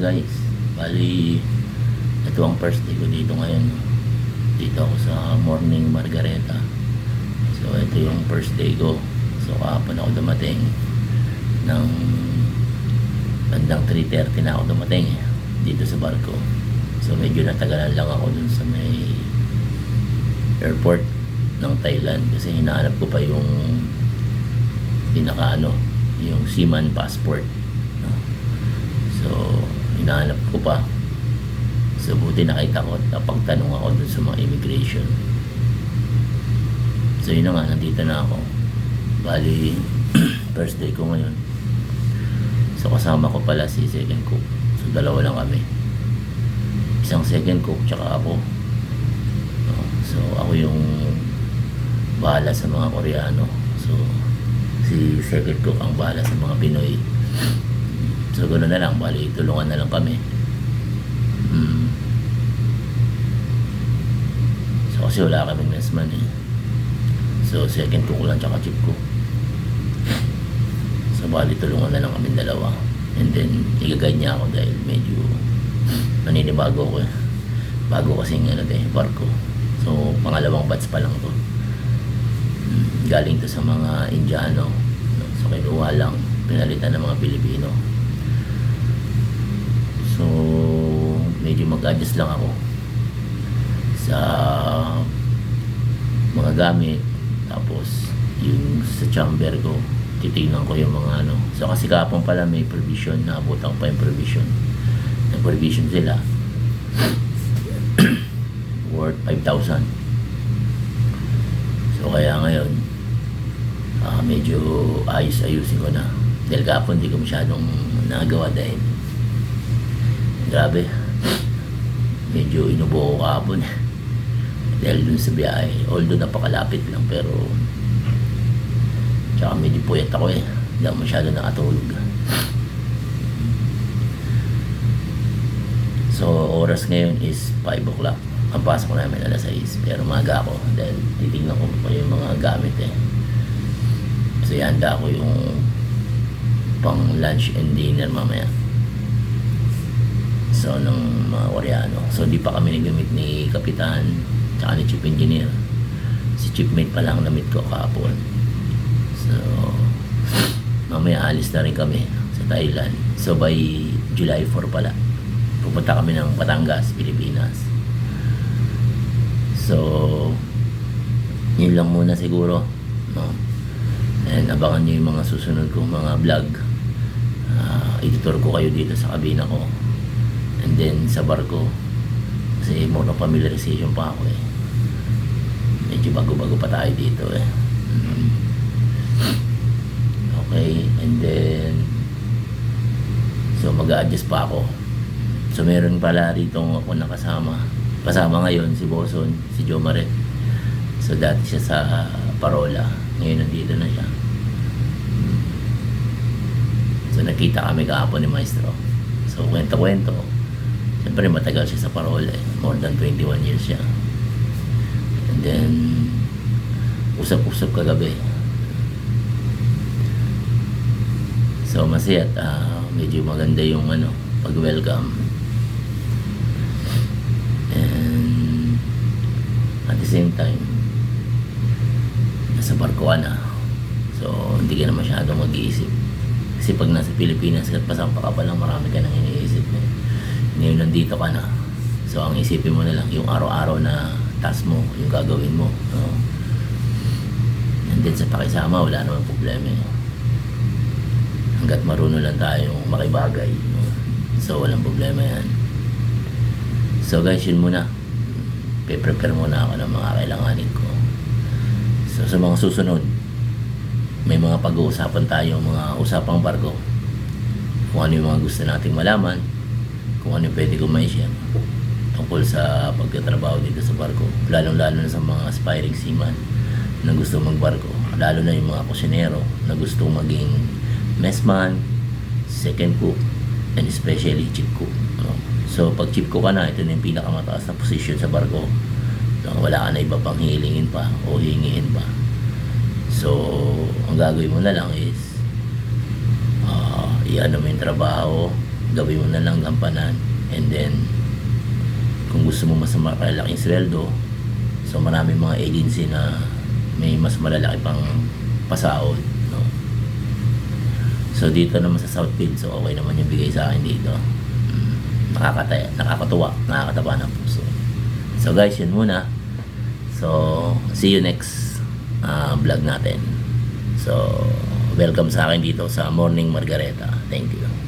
guys, bali ito ang first day ko dito ngayon. Dito ako sa Morning Margareta. So ito yung first day ko. So kahapon ako dumating ng bandang 3:30 na ako dumating dito sa barko. So medyo natagalan lang ako dun sa may airport ng Thailand kasi hinahanap ko pa yung yung seaman passport, no? So hinahanap ko pa. So buti nakita ko, napagtanong ako dun sa mga immigration. So yun na nga, nandito na ako. Bali first day ko ngayon. So kasama ko pala si second cook. So dalawa lang kami, isang second cook tsaka ako, no? So ako yung bahala sa mga Koreano. So si second cook ang bahala sa mga Pinoy. So ganoon na lang, bali tulungan na lang kami. So kasi wala kaming messman eh. So second cook lang tsaka chief cook. So bali tulungan na lang kami dalawa. And then i-guide niya ako dahil medyo maninibago ko eh. Bago kasing barko. So pangalawang batch pa lang to. Galing to sa mga Indiano. So kinuha lang, pinalitan ng mga Pilipino. So medyo mag-adjust lang ako sa mga gamit. Tapos yung sa chamber ko, titignan ko yung mga So kasi kapon pala may provision, naabutan pa yung provision. Nag-provision sila worth 5,000. So kaya ngayon medyo ayusin ko na. Dahil kapon hindi ko masyadong nagawa dahil grabe, medyo inubo ko kapon dahil dun sa biyahe. Although napakalapit lang, pero tsaka medyo puyat ako eh, hindi ako masyado nakatulog. So oras ngayon is 5 o'clock. Ang pasok namin alas 6, pero maga ako dahil titignan ko pa yung mga gamit eh. So ihanda ko yung pang lunch and dinner mamaya. So ng mga Koreano. So di pa kami nagamit ni Kapitan tsaka ni Chief Engineer. Si Chief Mate pa lang na-meet ko kahapon. So mamaya alis na rin kami sa Thailand. So by July 4 pala pupunta kami ng Batangas, Pilipinas. So yun lang muna siguro, no? And abangan nyo yung mga susunod kong mga vlog. Itutur ko kayo dito sa kabina ko, and then sa barko kasi more na familiarization pa ako eh. Medyo bago-bago pa tayo dito eh. Okay, and then so mag-a-adjust pa ako. So meron pala rito ako nakasama. Kasama ngayon si Boson, si Jomaret. So dati siya sa Parola, ngayon nandito na siya. So nakita kami kahapon ni Maestro. So kwento-kwento. Siyempre matagal siya sa Parola eh. More than 21 years siya. And then usap-usap kagabi. So masaya at medyo maganda yung pag-welcome. And at the same time nasa barko ka na. So hindi ka na masyadong mag-iisip. Kasi pag nasa Pilipinas at pasampa ka pa lang, marami ka nang iniisip eh. Ngayon nandito ka na. So ang isipin mo na lang yung araw-araw na task mo, yung gagawin mo, no? And then sa pakisama, wala namang problema eh. Hanggat marunong lang tayo makibagay, no? So walang problema yan. So guys, yun muna. Pe-prepare muna ako ng mga kailanganin ko. So sa mga susunod, may mga pag-uusapan tayo, mga usapang barko. Kung ano yung mga gusto nating malaman, kung ano yung pwede kong may-share tungkol sa pagtatrabaho dito sa barko. Lalong-lalo na sa mga aspiring seaman na gusto magbarko. Lalo na yung mga kusinero na gusto maging messman, second cook, and especially chief cook. So pag chief cook ka na, ito na yung pinakamataas na position sa barko. So, wala ka na iba pang hihilingin pa o hingin pa. So ang gagawin mo na lang is i-ano mo yung trabaho, gawin mo na lang gampanan. And then kung gusto mo mas malaking sweldo, so maraming mga agency na may mas malalaki pang pasahod, no? So dito naman sa Southfield, so okay naman yung bigay sa akin dito. Nakakatuwa, nakakataba ng puso. So guys, yun muna. So see you next vlog natin. So welcome sa akin dito sa Morning Margareta. Thank you.